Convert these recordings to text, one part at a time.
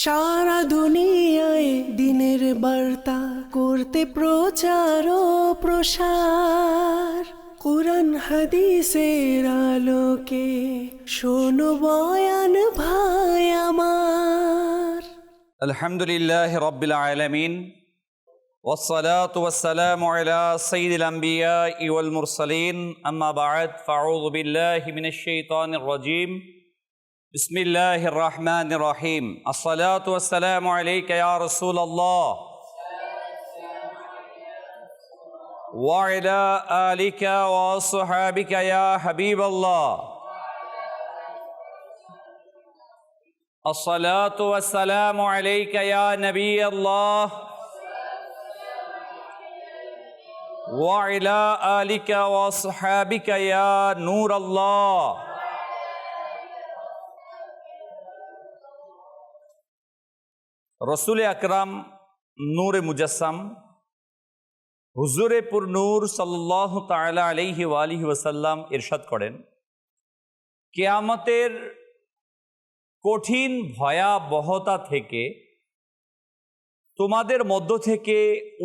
সারা দুনিয়ায় দিনের বার্তা করতে প্রচার ও প্রসার, কুরআন হাদিসের আলোকে শোনো বয়ান ভাই আমার। আলহামদুলিল্লাহ রাব্বিল আলামিন ওয়াসসালাতু ওয়াসসালামু আলা সাইয়্যিদিল আমবিয়াই ওয়াল মুরসালিন, আম্মা বা'দ, ফাআউযু বিল্লাহি মিনাশ শাইতানির রাজীম। বিসমিল্লাহির রহমানির রহিম। আসসালাতু ওয়াসসালামু আলাইকা ইয়া রাসূলুল্লাহ ওয়া আলা আলিকা ওয়া আসহাবিকা ইয়া হাবিবাল্লাহ। আসসালাতু ওয়াসসালামু আলাইকা ইয়া নবিয়াল্লাহ ওয়া আলা আলিকা ওয়া আসহাবিকা ইয়া নূরাল্লাহ। রসুল আকরাম নূরে মুজাসসাম হুজুরে পুর নূর সাল্লাল্লাহু তাআলা আলাইহি ওয়া আলিহি ওয়াসাল্লাম ইরশাদ করেন, কিয়ামতের কঠিন ভয়াবহতা থেকে তোমাদের মধ্য থেকে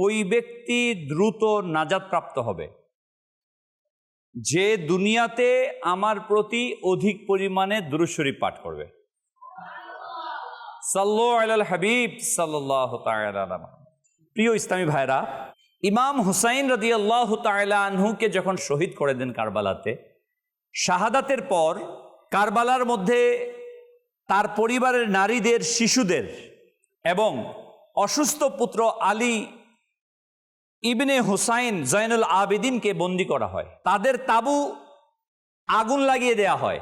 ওই ব্যক্তি দ্রুত নাজাত প্রাপ্ত হবে যে দুনিয়াতে আমার প্রতি অধিক পরিমাণে দুরূদ শরীফ পাঠ করবে। সাল্লু আলাল হাবিব সাল্লাল্লাহু তাআলা আলাইহি। প্রিয় ইসলামী ভাইরা, ইমাম হুসাইন রাদিয়াল্লাহু তাআলা আনহুকে যখন শহীদ করে দেন কারবালাতে, শাহাদাতের পর কারবালার মধ্যে তার পরিবারের নারীদের, শিশুদের এবং অসুস্থ পুত্র আলী ইবনে হুসাইন জয়নুল আবেদিনকে বন্দী করা হয়। তাদের তাবু আগুন লাগিয়ে দেয়া হয়,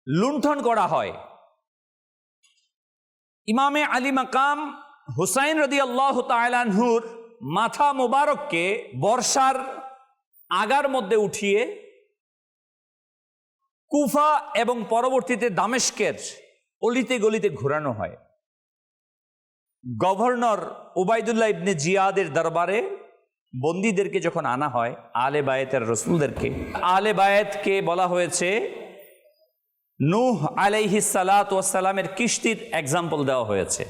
লুণ্ঠন করা হয়। ইমামে আলী মাকাম হুসাইন রাদিয়াল্লাহু তাআলা আনহুর মাথা মোবারককে বর্ষার আগার মধ্যে উঠিয়ে কুফা এবং পরবর্তীতে দামেস্কের অলিতে গলিতে ঘোরানো হয়। গভর্নর উবাইদুল্লাহ ইবনে জিয়াদের দরবারে বন্দীদেরকে যখন আনা হয়, আলে বায়েতের রসুলদেরকে, আলে বায়েতকে বলা হয়েছে নূহ আলাইহিস সালাতু ওয়াস সালামের কিস্তির এক্সাম্পল দেওয়া হয়েছে।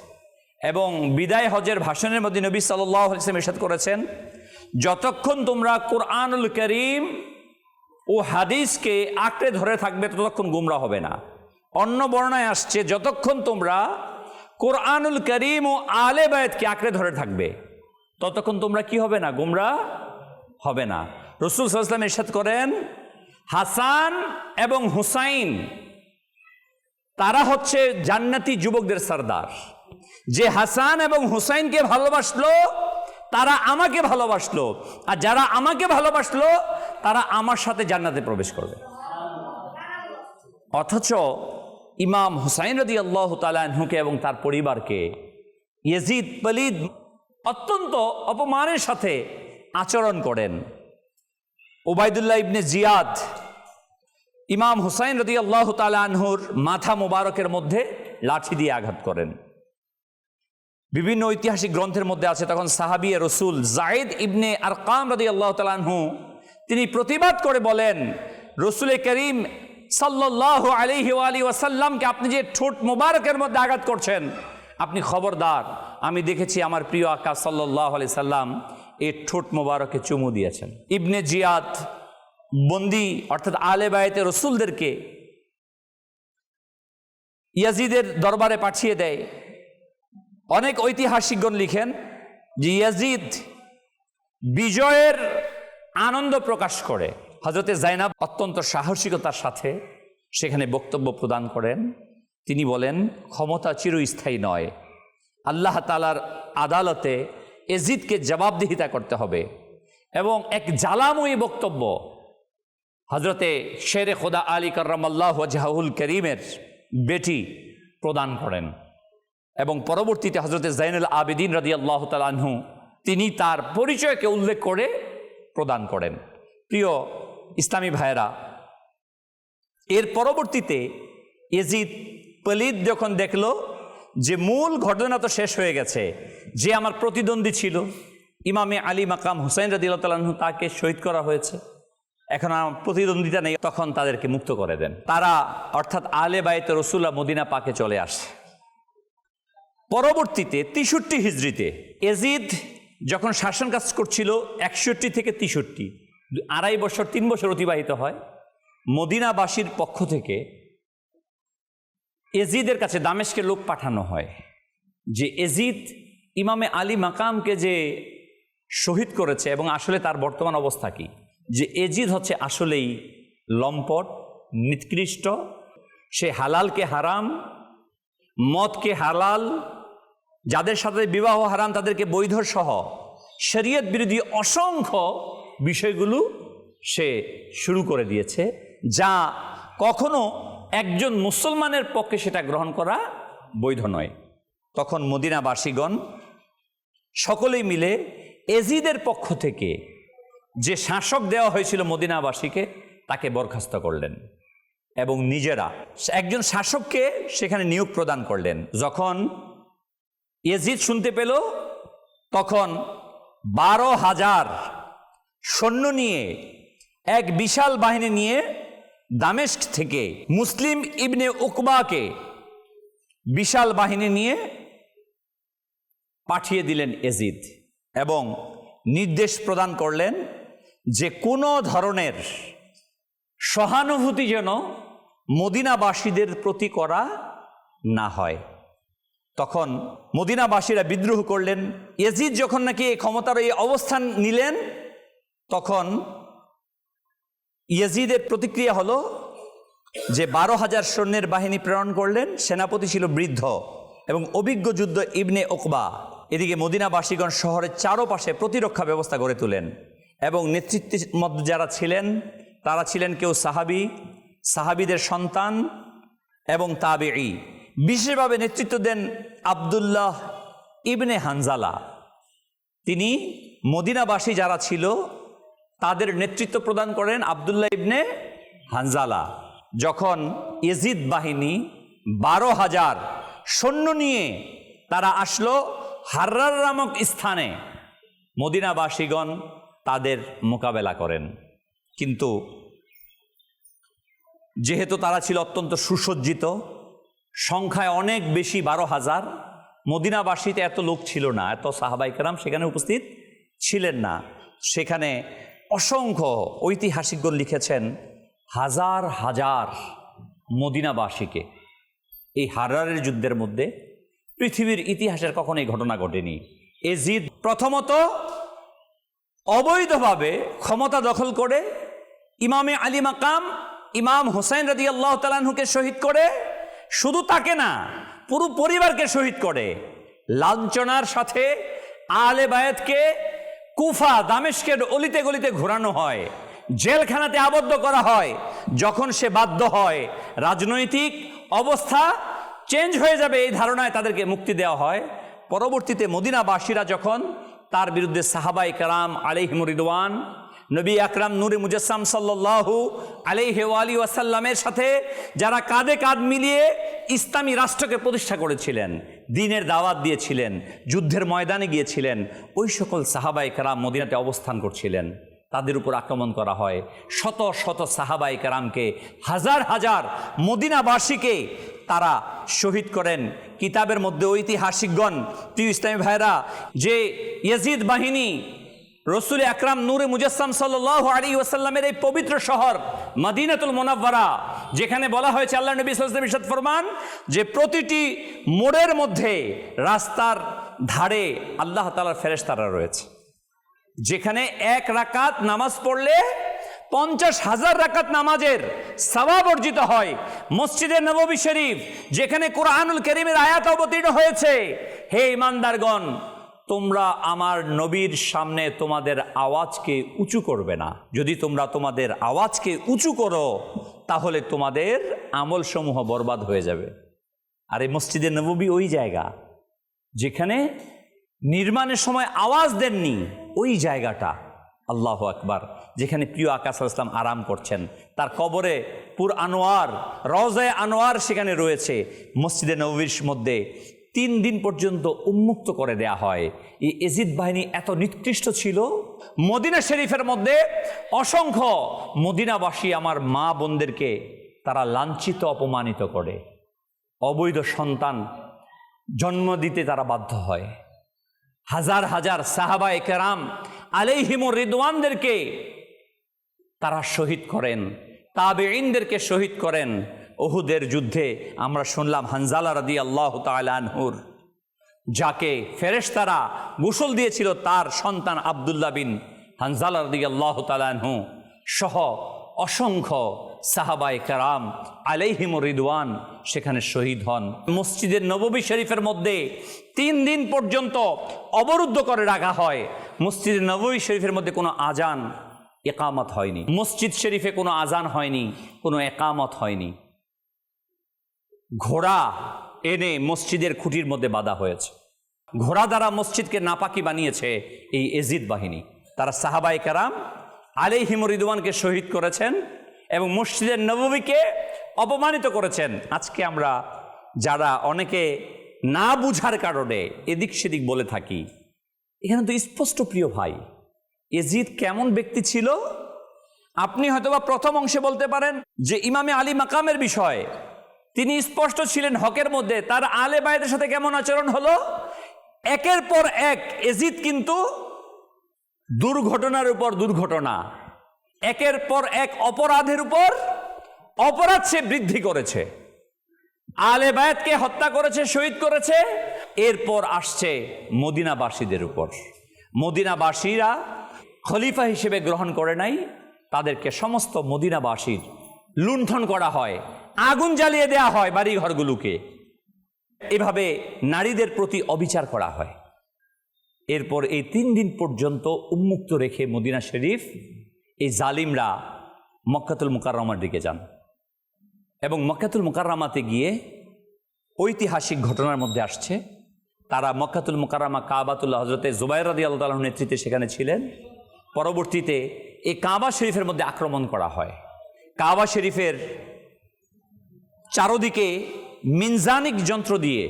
এবং বিদায় হজের ভাষণের মধ্যে নবী সাল্লাল্লাহু আলাইহি ওয়াসাল্লাম ইরশাদ করেছেন, যতক্ষণ তোমরা কুরআনুল কারীম ও হাদিসকে আঁকড়ে ধরে থাকবে ততক্ষণ গুমরা হবে না। অন্য বর্ণায় আসছে, যতক্ষণ তোমরা কুরআনুল কারীম ও আলে বায়েতকে আঁকড়ে ধরে থাকবে ততক্ষণ তোমরা কি হবে না? গুমরা হবে না। রাসূল সাল্লাল্লাহু আলাইহি ওয়াসাল্লাম ইরশাদ করেন, হাসান এবং হুসাইন তারা হচ্ছে জান্নাতি যুবকদের সরদার। যে হাসান এবং হুসাইনকে ভালোবাসলো তারা আমাকে ভালোবাসলো, আর যারা আমাকে ভালোবাসলো তারা আমার সাথে জান্নাতে প্রবেশ করবে। অথচ ইমাম হুসাইন রাদিয়াল্লাহু তাআলা আনহুকে এবং তার পরিবারকে ইয়াজিদ পলিদ অত্যন্ত অপমানের সাথে আচরণ করেন। উবাইদুল্লাহ ইবনে জিয়াদ ইমাম হুসাইন রাদিয়াল্লাহু তাআলা আনহুর মাথা মোবারকের মধ্যে লাঠি দিয়ে আঘাত করেন। বিভিন্ন ঐতিহাসিক গ্রন্থের মধ্যে আছে, তখন সাহাবী রসুল যায়েদ ইবনে আরকাম রাদিয়াল্লাহু তাআলা আনহু তিনি প্রতিবাদ করে বলেন, রসুল করিম সাল্লাল্লাহু আলাইহি ওয়া আলিহি ওয়াসাল্লামকে আপনি যে ঠোঁট মোবারকের মধ্যে আঘাত করছেন, আপনি খবরদার, আমি দেখেছি আমার প্রিয় আকা সাল্লাল্লাহু আলাইহি সাল্লাম এই ঠোঁট মোবারকে চুমু দিয়েছেন। ইবনে জিয়াদ বন্দী অর্থাৎ আলে বায়েতে রসুলদেরকে ইয়াজিদের দরবারে পাঠিয়ে দেয়। অনেক ঐতিহাসিকগণ লিখেন যে ইয়াজিদ বিজয়ের আনন্দ প্রকাশ করে হযরতে জাইনাব অত্যন্ত সাহসিকতার সাথে সেখানে বক্তব্য প্রদান করেন। তিনি বলেন, ক্ষমতা চিরস্থায়ী নয়, আল্লাহ তাআলার আদালতে ইয়াজিদকে জবাবদিহিতা করতে হবে। এবং এক জ্বালাময়ী বক্তব্য হযরতে শেরে খোদা আলী কাররামাল্লাহু ওয়াজহাহুল করিমের বেটি প্রদান করেন। এবং পরবর্তীতে হযরতে জাইনুল আবেদিন রাদিয়াল্লাহু তাআলা আনহু তিনি তার পরিচয়কে উল্লেখ করে প্রদান করেন। প্রিয় ইসলামী ভাইয়েরা, এর পরবর্তীতে ইয়াজিদ পলিদ যখন দেখল যে মূল ঘটনা তো শেষ হয়ে গেছে, যে আমার প্রতিদ্বন্দ্বী ছিল ইমামে আলী মাকাম হুসাইন রাদিয়াল্লাহু তাআলা আনহু, তাকে শহীদ করা হয়েছে, এখন আর প্রতিদ্বন্দ্বিতা নেই, তখন তাদেরকে মুক্ত করে দেন। তারা অর্থাৎ আলে বায়েতে রসুল্লাহ মদিনা পাকে চলে আসে। পরবর্তীতে 63 হিজরিতে এজিদ যখন শাসন কাজ করছিল 61 থেকে 63, 2.5 বছর 3 বছর অতিবাহিত হয়। মদিনাবাসীর পক্ষ থেকে এজিদের কাছে দামেস্কের লোক পাঠানো হয় যে এজিদ ইমামে আলী মাকামকে যে শহীদ করেছে এবং আসলে তার বর্তমান অবস্থা কি, যে এজিদ হচ্ছে আসলেই লম্পট, নিকৃষ্ট, সে হালালকে হারাম, মদকে হালাল, যাদের সাথে বিবাহ হারাম তাদেরকে বৈধ সহ শরীয়ত বিরোধী অসংখ্য বিষয়গুলো সে শুরু করে দিয়েছে, যা কখনো একজন মুসলমানের পক্ষে সেটা গ্রহণ করা বৈধ নয়। তখন মদিনাবাসীগণ সকলেই মিলে এজিদের পক্ষ থেকে যে শাসক দেওয়া হয়েছিল মদিনাবাসীকে তাকে বরখাস্ত করলেন এবং নিজেরা একজন শাসককে সেখানে নিয়োগ প্রদান করলেন। যখন এজিদ শুনতে পেল তখন 12,000 সৈন্য নিয়ে এক বিশাল বাহিনী নিয়ে দামেস্ক থেকে মুসলিম ইবনে উকবাকে বিশাল বাহিনী নিয়ে পাঠিয়ে দিলেন এজিদ এবং নির্দেশ প্রদান করলেন যে কোনো ধরনের সহানুভূতি যেন মদিনাবাসীদের প্রতি করা না হয়। তখন মদিনাবাসীরা বিদ্রোহ করলেন। এজিদ যখন নাকি এই ক্ষমতার এই অবস্থান নিলেন তখন ইয়াজিদের প্রতিক্রিয়া হলো যে 12,000 সৈন্যের বাহিনী প্রেরণ করলেন। সেনাপতি ছিল বৃদ্ধ এবং অভিজ্ঞ যুদ্ধ ইবনে উকবা। এদিকে মদিনাবাসীগণ শহরের চারপাশে প্রতিরক্ষা ব্যবস্থা গড়ে তোলেন এবং নেতৃত্বের মধ্যে যারা ছিলেন তারা ছিলেন কেউ সাহাবী, সাহাবীদের সন্তান এবং তাবেঈ। বিশেষভাবে নেতৃত্ব দেন আব্দুল্লাহ ইবনে হানজালা। তিনি মদিনাবাসী যারা ছিল তাদের নেতৃত্ব প্রদান করেন আব্দুল্লাহ ইবনে হানজালা। যখন এজিদ বাহিনী 12,000 সৈন্য নিয়ে তারা আসলো হাররার নামক স্থানে, মদিনাবাসীগণ তাদের মোকাবেলা করেন। কিন্তু যেহেতু তারা ছিল অত্যন্ত সুসজ্জিত, সংখ্যায় অনেক বেশি 12,000, মদিনাবাসীতে এত লোক ছিল না, এত সাহাবায়ে কেরাম সেখানে উপস্থিত ছিলেন না। সেখানে অসংখ্য ঐতিহাসিকগণ লিখেছেন হাজার হাজার মদিনাবাসীকে এই হাররারের যুদ্ধের মধ্যে পৃথিবীর ইতিহাসের কখনো এই ঘটনা ঘটেনি। এজিদ প্রথমত অবৈধভাবে ক্ষমতা দখল করে ইমামে আলী মাকাম ইমাম হুসাইন রাদিয়াল্লাহু তাআলা আনহুকে শহীদ করে, শুধু তাকে না পুরো পরিবারকে শহীদ করে। লাঞ্ছনার সাথে আহলে বায়াতকে কুফা দামেস্কের অলিতে গলিতে ঘোরানো হয়, জেলখানাতে আবদ্ধ করা হয়। যখন সে বাধ্য হয় রাজনৈতিক অবস্থা চেঞ্জ হয়ে যাবে এই ধারণায় তাদেরকে মুক্তি দেওয়া হয়। পরবর্তীতে মদিনাবাসীরা যখন তার বিরুদ্ধে সাহাবায়ে কেরাম আলাইহিম রিদওয়ান, নবী আকরাম নূরে মুজাসসাম সাল্লাল্লাহু আলাইহি ওয়া আলিহি ওয়াসাল্লামের সাথে যারা কাঁধে কাঁধ মিলিয়ে ইসলামী রাষ্ট্রকে প্রতিষ্ঠা করেছিলেন, দ্বীনের দাওয়াত দিয়েছিলেন, যুদ্ধের ময়দানে গিয়েছিলেন, ওই সকল সাহাবায়ে কেরাম মদিনাতে অবস্থান করছিলেন, তাদের উপর আক্রমণ করা হয়। শত শত সাহাবায়ে কেরামকে, হাজার হাজার মদিনাবাসীকে তারা শহীদ করেন। কিতাবের মধ্যে ঐতিহাসিকগণ, প্রিয় ইসলামী ভাইরা, যে ইয়াজিদ বাহিনী রসুল আকরাম নূরে মুজাসসাম সাল্লাল্লাহু আলাইহি ওয়াসাল্লামের এই পবিত্র শহর মদিনাতুল মুনাওয়ারা, যেখানে বলা হয়েছে আল্লাহ নবী সাল্লাল্লাহু আলাইহি ওয়াসাল্লাম ইরশাদ ফরমান যে প্রতিটি মোড়ের মধ্যে রাস্তার ধারে আল্লাহ তাআলার ফেরেশতারা রয়েছে, যেখানে 1 রাকাত নামাজ পড়লে 50,000 রাকাত নামাজের সওয়াব অর্জিত হয়। মসজিদে নববী শরীফ, যেখানে কোরআনুল কারীমের আয়াত অবতীর্ণ হয়েছে, হে ঈমানদারগণ, তোমরা আমার নবীর সামনে তোমাদের আওয়াজকে উঁচু করবে না। যদি তোমরা তোমাদের আওয়াজকে উঁচু করো তাহলে তোমাদের আমলসমূহ বরবাদ হয়ে যাবে। আর এই মসজিদে নববী ওই জায়গা যেখানে নির্মাণের সময় আওয়াজ দেননি, ওই জায়গাটা আল্লাহু আকবার, যেখানে প্রিয় আকা সাল্লাল্লাহু আলাইহি ওয়াসাল্লাম আরাম করছেন। তার কবরে পুর আনোয়ার, রওজায়ে আনোয়ার সেখানে রয়েছে। মসজিদে নববীর মধ্যে 3 দিন পর্যন্ত উন্মুক্ত করে দেয়া হয়। এই এজিদ বাহিনী এত নিকৃষ্ট ছিল, মদিনা শরীফের মধ্যে অসংখ্য মদিনাবাসী আমার মা বোনদেরকে তারা লাঞ্ছিত অপমানিত করে। অবৈধ সন্তান জন্ম দিতে তারা বাধ্য হয়। হাজার হাজার সাহাবায়ে কেরাম আলাইহিমুর রিদওয়ানদেরকে তারা শহীদ করেন, তাবেঈনদেরকে শহীদ করেন। উহুদের যুদ্ধে আমরা শুনলাম হানজালা রাদিয়াল্লাহু তাআলা আনহুর, যাকে ফেরেশতারা গোসল দিয়েছিল, তার সন্তান আব্দুল্লাহ বিন হানজালা রাদিয়াল্লাহু তাআলা আনহু সহ অসংখ্য সাহাবায়ে কেরাম আলাইহিমুর রিদওয়ান সেখানে শহীদ হন। মসজিদের নববী শরীফের মধ্যে 3 দিন পর্যন্ত অবরুদ্ধ করে রাখা হয়। মসজিদের নববী শরীফের মধ্যে কোনো আজান একামত হয়নি, মসজিদ শরীফে কোনো আজান হয়নি, কোনো একামত হয়নি। ঘোড়া এনে মসজিদের খুঁটির মধ্যে বাঁধা হয়েছে। ঘোড়া দ্বারা মসজিদকে নাপাকি বানিয়েছে এই এজিদ বাহিনী। তারা সাহাবায়ে কেরাম আলাইহিমুর রিদওয়ানকে শহীদ করেছেন এবং মসজিদের নববীকে অপমানিত করেছেন। আজকে আমরা যারা অনেকে না বুঝার কারণে এদিক সেদিক বলে থাকি, এখানে তো স্পষ্ট প্রিয় ভাই, এজিদ কেমন ব্যক্তি ছিল? আপনি হয়তোবা প্রথম অংশে বলতে পারেন যে ইমামে আলী মাকামের বিষয়, তিনি স্পষ্ট ছিলেন হকের মধ্যে, তার আলে বায়দের সাথে কেমন আচরণ হলো। একের পর এক এজিদ কিন্তু দুর্ঘটনার উপর দুর্ঘটনা, একের পর এক অপরাধের উপর অপরাধ সে বৃদ্ধি করেছে, আলে বায়তকে হত্যা করেছে, শহীদ করেছে। এরপর আসছে মদিনাবাসীদের উপর। মদিনাবাসীরা খলিফা হিসেবে গ্রহণ করে নাই, তাদেরকে সমস্ত মদিনাবাসীর লুণ্ঠন করা হয়, আগুন জ্বালিয়ে দেয়া হয় বাড়িঘরগুলোকে, এভাবে নারীদের প্রতি অবিচার করা হয়। এরপর এই 3 দিন পর্যন্ত উন্মুক্ত রেখে মদিনা শরীফ এই জালিমরা মক্কাতুল মুকাররমার দিকে যান এবং মক্কাতুল মুকাররমাতে গিয়ে ঐতিহাসিক ঘটনার মধ্যে আসছে, তারা মক্কাতুল মুকাররমা কাবাতুল্লাহ হযরতে জুবাইর রাদিয়াল্লাহু তাআলার নেতৃত্বে সেখানে ছিলেন। পরবর্তীতে এই কাবা শরীফের মধ্যে আক্রমণ করা হয়। কাবা শরীফের চারদিকে মিনজানিক যন্ত্র দিয়ে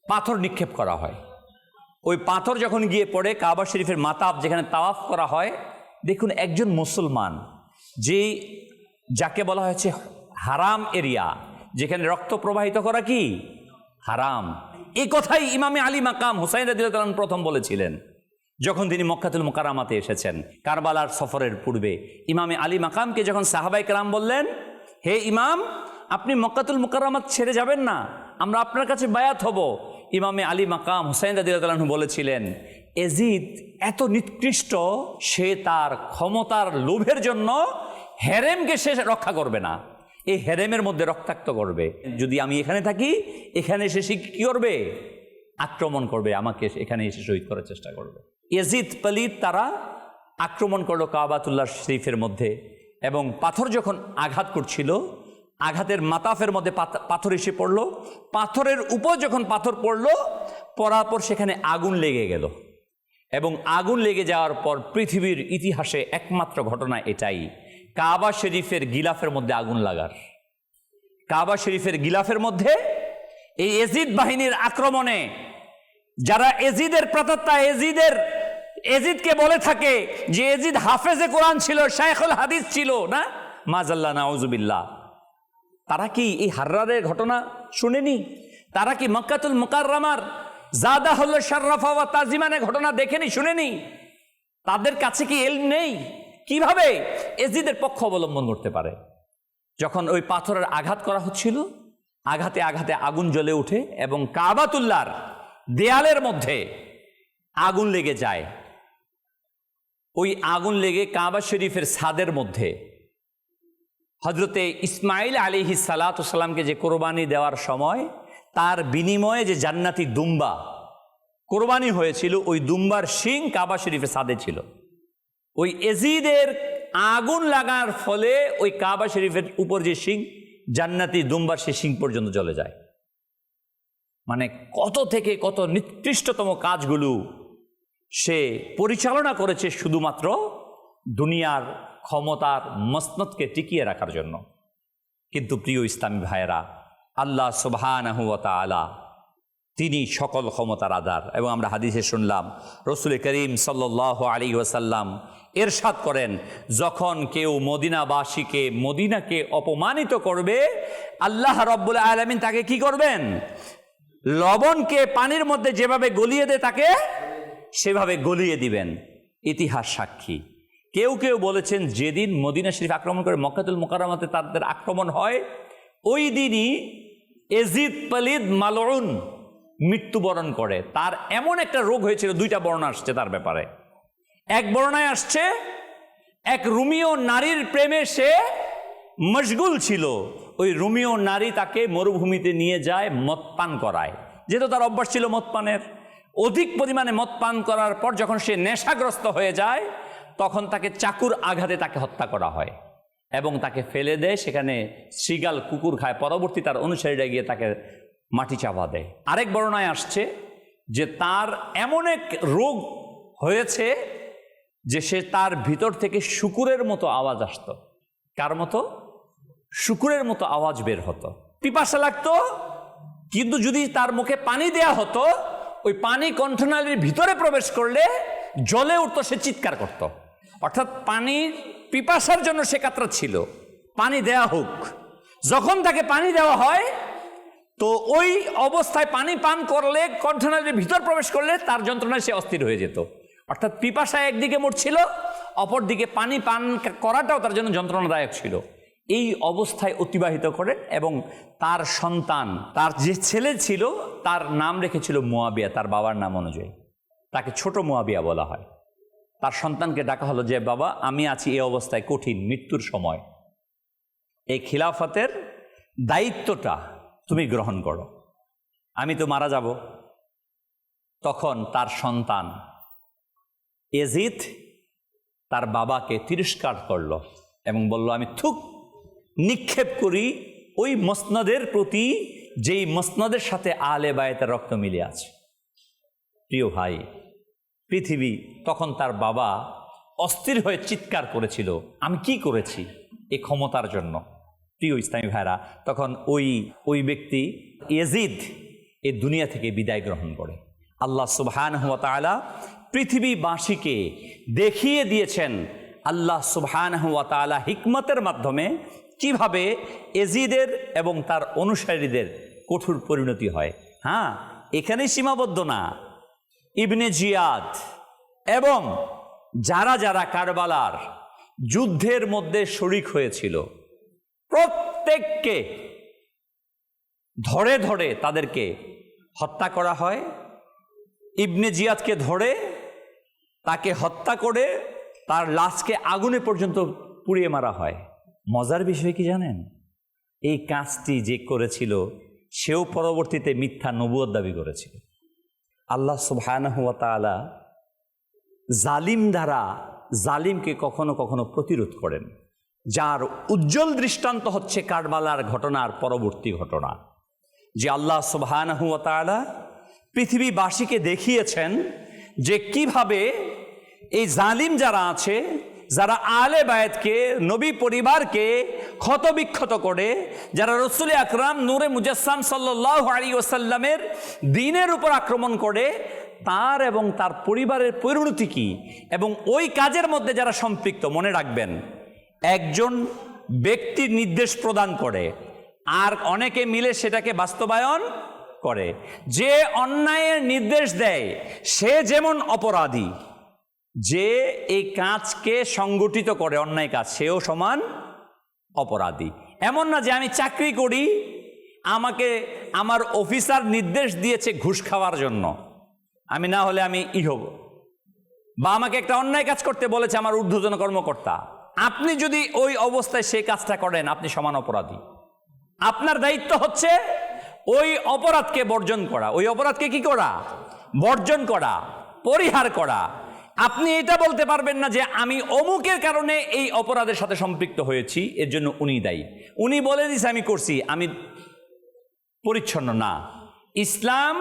পাথর নিক্ষেপ করা হয়। ওই পাথর যখন গিয়ে পড়ে কাবা শরীফের মাতাব যেখানে তাওয়াফ করা হয়, দেখুন একজন মুসলমান, যাকে বলা হয়েছে হারাম এরিয়া, যেখানে রক্ত প্রবাহিত করা কি হারাম, এই কথাই ইমামে আলী মাকাম হুসাইন রাদিয়াল্লাহু তাআলা প্রথম বলেছিলেন যখন তিনি মক্কাতুল মুকাররমাতে এসেছেন কারবালার সফরের পূর্বে। ইমামে আলী মাকামকে যখন সাহাবায়ে কেরাম বললেন, হে ইমাম, আপনি মক্কাতুল মুকাররমা ছেড়ে যাবেন না, আমরা আপনার কাছে বায়াত হব, ইমামে আলী মাকাম হুসাইন রাদিয়াল্লাহু তাআলা বলেছিলেন, এজিদ এত নিকৃষ্ট, সে তার ক্ষমতার লোভের জন্য হেরেমকে সে রক্ষা করবে না, এই হেরেমের মধ্যে রক্তাক্ত করবে। যদি আমি এখানে থাকি, এখানে এসে সে কি করবে? আক্রমণ করবে, আমাকে এখানে এসে শহীদ করার চেষ্টা করবে। এজিদ পলিত তারা আক্রমণ করলো কাবাতুল্লাহ শরীফের মধ্যে, এবং পাথর যখন আঘাত করছিল, আঘাতের মাতাফের মধ্যে পাথর এসে পড়লো, পাথরের উপর যখন পাথর পড়লো, পড়ার পর সেখানে আগুন লেগে গেল, এবং আগুন লেগে যাওয়ার পর পৃথিবীর ইতিহাসে একমাত্র ঘটনা এটাই, কাবা শরীফের গিলাফের মধ্যে আগুন লাগার। কাবা শরীফের গিলাফের মধ্যে এই এজিদ বাহিনীর আক্রমণে যারা এজিদের প্রাতত্তা, এজিদকে বলে থাকে যে এজিদ হাফেজে কোরআন ছিল, শায়খুল হাদিস ছিল না, মাজাল্লাহ নাউজুবিল্লাহ, তারা কি এই হাররারের ঘটনা শুনেনি? তারা কি মক্কাতুল মুকাররমার জাদাহুল শাররাফা ওয়া তাজিমানের ঘটনা দেখেনি, শুনেনি? তাদের কাছে কি ইলম নেই? কিভাবে এজিদের পক্ষ অবলম্বন করতে পারে? যখন ওই পাথরের আঘাত করা হচ্ছিল, আঘাতে আঘাতে আগুন জ্বলে ওঠে এবং কাবাতুল্লাহর দেয়ালের মধ্যে আগুন লেগে যায়। ওই আগুন লেগে কাবা শরীফের ছাদের মধ্যে হযরতে ইসমাইল আলাইহিস সালাতু সালামকে যে কোরবানি দেওয়ার সময় তার বিনিময়ে যে জান্নাতি দুম্বা কোরবানি হয়েছিল, ওই দুম্বার শিং কাবা শরীফের ছাদে ছিল। ওই এজিদের আগুন লাগার ফলে ওই কাবা শরীফের উপর যে শিং, জান্নাতি দুম্বার সে শিং পর্যন্ত জ্বলে যায়। মানে কত থেকে কত নিকৃষ্টতম কাজগুলো সে পরিচালনা করেছে শুধুমাত্র দুনিয়ার ক্ষমতার মসনদকে টিকিয়ে রাখার জন্য। কিন্তু প্রিয় ইসলামী ভাইয়েরা, আল্লাহ সুবহানাহু ওয়া তাআলা তিনি সকল ক্ষমতার আধার। এবং আমরা হাদিসে শুনলাম রাসূল করিম সাল্লাল্লাহু আলাইহি ওয়াসাল্লাম ইরশাদ করেন, যখন কেউ মদিনাবাসীকে, মদিনাকে অপমানিত করবে, আল্লাহ রাব্বুল আলামিন তাকে কি করবেন? লবণকে পানির মধ্যে যেভাবে গলিয়ে দেয় তাকে সেভাবে গলিয়ে দিবেন। ইতিহাস সাক্ষী। কেউ কেউ বলেছেন যেদিন মদিনা শরীফ আক্রমণ করে মক্কাতুল মুকাররমাতে তাদের আক্রমণ হয়, ওই দিনই এজিদ পালিদ মালউন মৃত্যুবরণ করে। তার এমন একটা রোগ হয়েছিল, দুইটা বর্ণনা আসছে তার ব্যাপারে। এক বর্ণনায় আসছে এক রুমীয় নারীর প্রেমে সে মশগুল ছিল, ওই রুমীয় নারী তাকে মরুভূমিতে নিয়ে যায়, মদ পান করায়। যেহেতু তার অভ্যাস ছিল মদ পানের, অধিক পরিমাণে মদ পান করার পর যখন সে নেশাগ্রস্ত হয়ে যায়, তখন তাকে চাকুর আঘাতে তাকে হত্যা করা হয় এবং তাকে ফেলে দেয়। সেখানে শৃগাল কুকুর খায়। পরবর্তী তার অনুসারীরা গিয়ে তাকে মাটি চাপা দেয়। আরেক বর্ণনায় আসছে যে তার এমন এক রোগ হয়েছে যে সে তার ভিতর থেকে শূকরের মতো আওয়াজ আসতো। কার মতো? শূকরের মতো আওয়াজ বের হতো। পিপাসা লাগতো, কিন্তু যদি তার মুখে পানি দেয়া হতো, ওই পানি কণ্ঠনালীর ভিতরে প্রবেশ করলে জ্বলে উঠতো, সে চিৎকার করত। অর্থাৎ পানির পিপাসার জন্য সে কাতরাচ্ছিল, পানি দেয়া হোক। যখন তাকে পানি দেওয়া হয়, তো ওই অবস্থায় পানি পান করলে, কণ্ঠনালীর ভিতর প্রবেশ করলে তার যন্ত্রণায় সে অস্থির হয়ে যেত। অর্থাৎ পিপাসা একদিকে মরছিল, অপরদিকে পানি পান করাটাও তার জন্য যন্ত্রণাদায়ক ছিল। এই অবস্থায় অতিবাহিত করেন এবং তার সন্তান, তার যে ছেলে ছিল তার নাম রেখেছিল মুয়াবিয়া, তার বাবার নাম অনুযায়ী। তাকে ছোট মুয়াবিয়া বলা হয়। তার সন্তানকে ডাকা হলো যে, বাবা আমি আছি এই অবস্থায়, কঠিন মৃত্যুর সময়, এই খিলাফতের দায়িত্বটা তুমি গ্রহণ করো, আমি তো মারা যাব। তখন তার সন্তান ইয়াজিদ তার বাবাকে তিরস্কার করল এবং বলল, আমি থুক নিক্ষেপ করি ওই মসনদের প্রতি যেই মসনদের সাথে আলে বায়েতের রক্ত মিলে আছে। প্রিয় ভাই, পৃথিবী তখন তার বাবা অস্থির হয়ে চিৎকার করেছিল, আমি কি করেছি এই ক্ষমতার জন্য। প্রিয় ইসলামী ভাইরা, তখন ওই ব্যক্তি ইয়াজিদ এই দুনিয়া থেকে বিদায় গ্রহণ করে। আল্লাহ সুবহানাহু ওয়া তাআলা পৃথিবীবাসীকে দেখিয়ে দিয়েছেন আল্লাহ সুবহানাহু ওয়া তাআলা হিকমতের মাধ্যমে কিভাবে ইয়াজিদের এবং তার অনুসারীদের কঠোর পরিণতি হয়। হ্যাঁ, এখানেই সীমাবদ্ধ না। ইবনে জিয়াদ এবং যারা যারা কারবালার যুদ্ধের মধ্যে শরিক হয়েছিল, প্রত্যেককে ধরে ধরে তাদেরকে হত্যা করা হয়। ইবনে জিয়াদকে ধরে তাকে হত্যা করে তার লাশকে আগুনে পর্যন্ত পুড়িয়ে মারা হয়। মজার বিষয় কি জানেন? এই কাজটি যে করেছিল সেও পরবর্তীতে মিথ্যা নবুয়ত দাবি করেছিল। আল্লাহ সুবহানাহু ওয়া তাআলা জালিম দ্বারা জালিমকে কখনো কখনো প্রতিরোধ করেন, যার উজ্জ্বল দৃষ্টান্ত হচ্ছে কারবালার ঘটনার পরবর্তী ঘটনা, যে আল্লাহ সুবহানাহু ওয়া তাআলা পৃথিবীবাসীকে দেখিয়েছেন যে কিভাবে এই জালিম যারা আছে, যারা আলে বায়েতকে, নবী পরিবারকে ক্ষতবিক্ষত করে, যারা রাসূল আকরাম নূরে মুজাসসাম সাল্লাল্লাহু আলাইহি ওয়াসাল্লামের দ্বীনের উপর আক্রমণ করে, তার এবং তার পরিবারের পরিণতি কি এবং ওই কাজের মধ্যে যারা সম্পৃক্ত। মনে রাখবেন, একজন ব্যক্তি নির্দেশ প্রদান করে আর অনেকে মিলে সেটাকে বাস্তবায়ন করে। যে অন্যায়ের নির্দেশ দেয় সে যেমন অপরাধী, যে এই কাজকে সংগঠিত করে অন্যায় কাজ, সেও সমান অপরাধী। এমন না যে আমি চাকরি করি, আমাকে আমার অফিসার নির্দেশ দিয়েছে ঘুষ খাওয়ার জন্য, আমি না হলে আমি হব, বা আমাকে একটা অন্যায় কাজ করতে বলেছে আমার ঊর্ধ্বতন কর্মকর্তা, আপনি যদি ওই অবস্থায় সেই কাজটা করেন আপনি সমান অপরাধী। আপনার দায়িত্ব হচ্ছে ওই অপরাধকে বর্জন করা, ওই অপরাধকে কি করা? বর্জন করা, পরিহার করা। আপনি এটা বলতে পারবেন না যে আমি অমুকের কারণে এই অপরাধের সাথে সম্পৃক্ত হয়েছি, এর জন্য উনি দায়ী, উনি বলে দিয়েছে আমি করছি, আমি পরিচ্ছন্ন না। ইসলাম,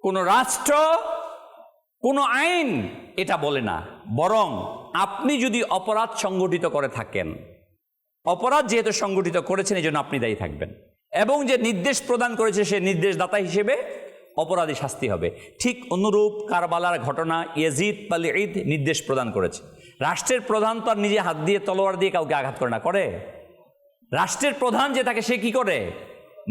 কোনো রাষ্ট্র, কোনো আইন এটা বলে না। বরং আপনি যদি অপরাধ সংগঠিত করে থাকেন, অপরাধ যেহেতু সংগঠিত করেছেন এই জন্য আপনি দায়ী থাকবেন, এবং যে নির্দেশ প্রদান করেছে সে নির্দেশদাতা হিসেবে অপরাধী শাস্তি হবে। ঠিক অনুরূপ কারবালার ঘটনা, ইয়াজিদ পালিঈদ নির্দেশ প্রদান করেছে। রাষ্ট্রের প্রধান তো আর নিজে হাত দিয়ে তলোয়ার দিয়ে কাউকে আঘাত করে না, করে? রাষ্ট্রের প্রধান যে তাকে, সে কি করে?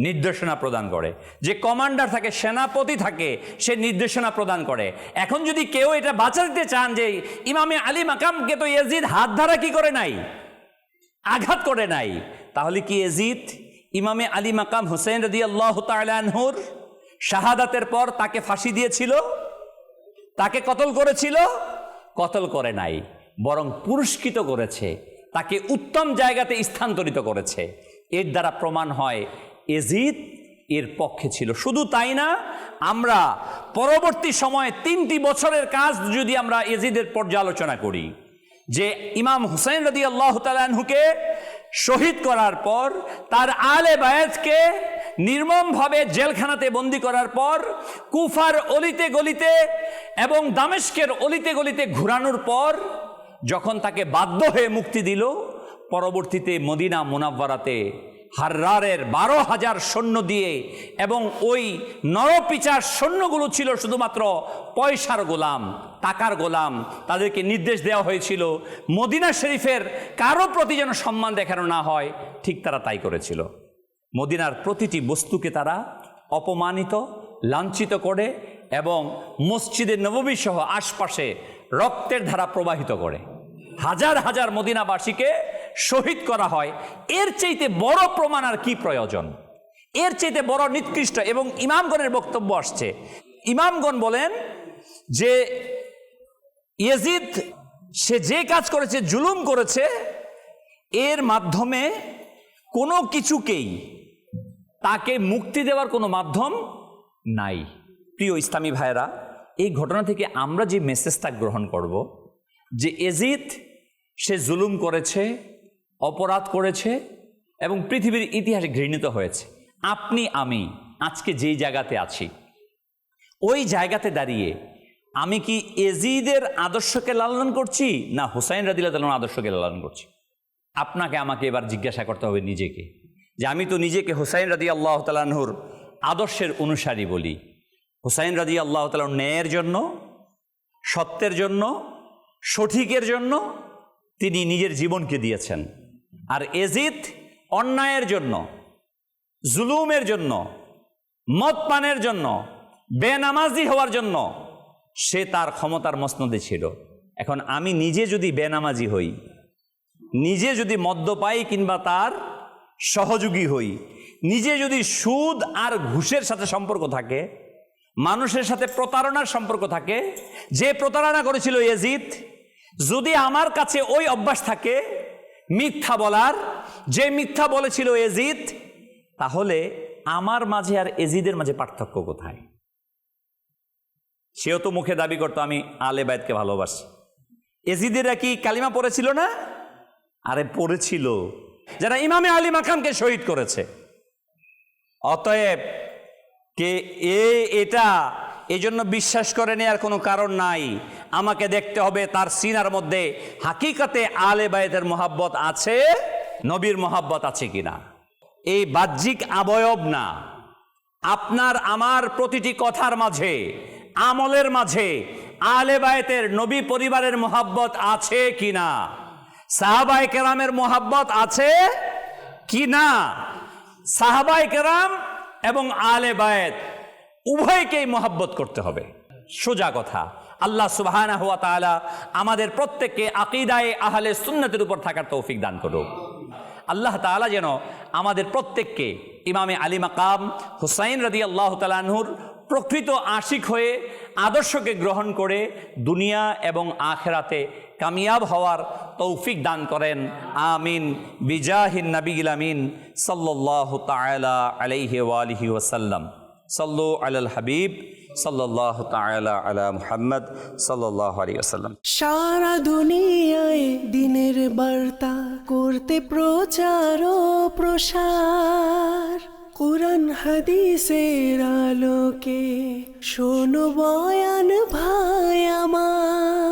নির্দেশনা প্রদান করে, যে কমান্ডার থাকে, সেনাপতি থাকে, সে নির্দেশনা প্রদান করে। এখন যদি কেউ এটা বাঁচাতে চান যে ইমামে আলী মাকামকে তো ইয়াজিদ হাত ধারা কি করে নাই, আঘাত করে নাই, তাহলে কি ইয়াজিদ ইমামে আলী মাকাম হুসাইন রাদিয়াল্লাহু তাআলা আনহুর শাহাদাতের পর তাকে ফাঁসি দিয়েছিল, তাকে কতল করেছিল? কতল করে নাই, বরং পুরস্কৃত করেছে, তাকে উত্তম জায়গাতে স্থানান্তরিত করেছে। এর দ্বারা প্রমাণ হয় ইয়াজিদ এর পক্ষে ছিল। শুধু তাই না, আমরা পরবর্তী সময়ে 3টি বছরের কাজ যদি আমরা ইয়াজিদের পর্যালোচনা করি, যে ইমাম হুসাইন রাদিয়াল্লাহু তাআলা আনহুকে শহীদ করার পর তার আলে বায়াতকে নির্মমভাবে জেলখানাতে বন্দী করার পর কুফার অলিতে গলিতে এবং দামেস্কের অলিতে গলিতে ঘুরানোর পর যখন তাকে বাধ্য হয়ে মুক্তি দিল, পরবর্তীতে মদিনা মুনাওয়ারাতে হাররারের 12,000 সৈন্য দিয়ে, এবং ওই নরপিচার সৈন্যগুলো ছিল শুধুমাত্র পয়সার গোলাম, টাকার গোলাম, তাদেরকে নির্দেশ দেওয়া হয়েছিল মদিনা শরীফের কারো প্রতি যেন সম্মান দেখানো না হয়। ঠিক তারা তাই করেছিল। মদিনার প্রতিটি বস্তুকে তারা অপমানিত, লাঞ্ছিত করে এবং মসজিদে নববী সহ আশপাশে রক্তের ধারা প্রবাহিত করে হাজার হাজার মদিনাবাসীকে শহীদ করা হয়। এর চাইতে বড় প্রমাণ আর কি প্রয়োজন? এর চাইতে বড় নিকৃষ্ট। এবং ইমামগণের বক্তব্য আসছে, ইমামগণ বলেন যে ইয়াজিদ সে যে কাজ করেছে, জুলুম করেছে, এর মাধ্যমে কোনো কিছুকেই তাকে মুক্তি দেওয়ার কোনো মাধ্যম নাই। প্রিয় ইসলামী ভাইরা, এই ঘটনা থেকে আমরা যে মেসেজটা গ্রহণ করব, যে ইয়াজিদ সে জুলুম করেছে, অপরাধ করেছে এবং পৃথিবীর ইতিহাসে ঘৃণিত হয়েছে। আপনি আমি আজকে যেই জায়গাতে আছি, ওই জায়গাতে দাঁড়িয়ে আমি কি ইয়াজিদের আদর্শকে লালন করছি না হুসাইন রাদিয়াল্লাহু তাআলার আদর্শকে লালন করছি? আপনাকে আমাকে এবার জিজ্ঞাসা করতে হবে নিজেকে, যে আমি তো নিজেকে হুসাইন রাদিয়াল্লাহু তাআলা আনহুর আদর্শের অনুসারী বলি। হুসাইন রাদিয়াল্লাহু তাআলা ন্যায়ের জন্য, সত্যের জন্য, সঠিকের জন্য তিনি নিজের জীবনকে দিয়েছেন। আর ইয়াজিদ অন্যায়ের জন্য, জুলুমের জন্য, মদ পানের জন্য, বেনামাজি হওয়ার জন্য সে তার ক্ষমতার মসনদে ছিল। এখন আমি নিজে যদি বেনামাজি হই, নিজে যদি মদ্যপায়ী কিংবা তার সহযোগী হই, নিজে যদি সুদ আর ঘুষের সাথে সম্পর্ক থাকে, মানুষের সাথে প্রতারণার সম্পর্ক থাকে, যে প্রতারণা করেছিল ইয়াজিদ, যদি আমার কাছে ওই অভ্যাস থাকে মিথ্যা বলার, যে মিথ্যা বলেছিল ইয়াজিদ, তাহলে আমার মাঝে আর ইয়াজিদের মাঝে পার্থক্য কোথায়? সেও তো মুখে দাবি করতো আমি আলে বাইতকে ভালোবাসি। ইয়াজিদেরা কি কালিমা পড়েছিল না? আরে পড়েছিল, যারা ইমামে আলী মাকামকে শহীদ করেছে। অতএব কে এটা এই জন্য বিশ্বাস করে নেওয়ার কোনো কারণ নাই। আমাকে দেখতে হবে তার সিনার মধ্যে হাকিকতে আলে বাইতের মোহাব্বত আছে, নবীর মোহাব্বত আছে কিনা। এই বাহ্যিক অবয়ব না, আপনার আমার প্রতিটি কথার মাঝে, আমলের মাঝে আলে বাইতের, নবী পরিবারের মোহাব্বত আছে কিনা, সাহাবায়ে কেরামের মোহাব্বত আছে কিনা। সাহাবায়ে কেরাম এবং আলে বায়েত উভয়কেই মোহাব্বত করতে হবে। সোজা কথা। আল্লাহ সুবহানাহু ওয়া তাআলা আমাদের প্রত্যেককে আকীদায়ে আহলে সুন্নাতের উপর থাকার তৌফিক দান করুক। আল্লাহ তাআলা যেন আমাদের প্রত্যেককে ইমামে আলী মাকাম হুসাইন রাদিয়াল্লাহু তাআলা আনহুর প্রকৃত আশিক হয়ে আদর্শকে গ্রহণ করে দুনিয়া এবং আখিরাতে কামিয়াব হওয়ার তৌফিক দান করেন। আমিন বিজাহিন নবিয়িল আমিন সাল্লাল্লাহু তাআলা আলাইহি ওয়া আলিহি ওয়াসাল্লাম। সাল্লু আলাল হাবিব সাল্লাল্লাহু তাআলা আলা মুহাম্মদ সাল্লাল্লাহু আলাইহি ওয়াসাল্লাম। সারা দুনিয়ায় দিনের বার্তা করতে প্রচার ও প্রসার, কুরআন হাদিসের আলোকে শোনো বয়ান ভাই আমার।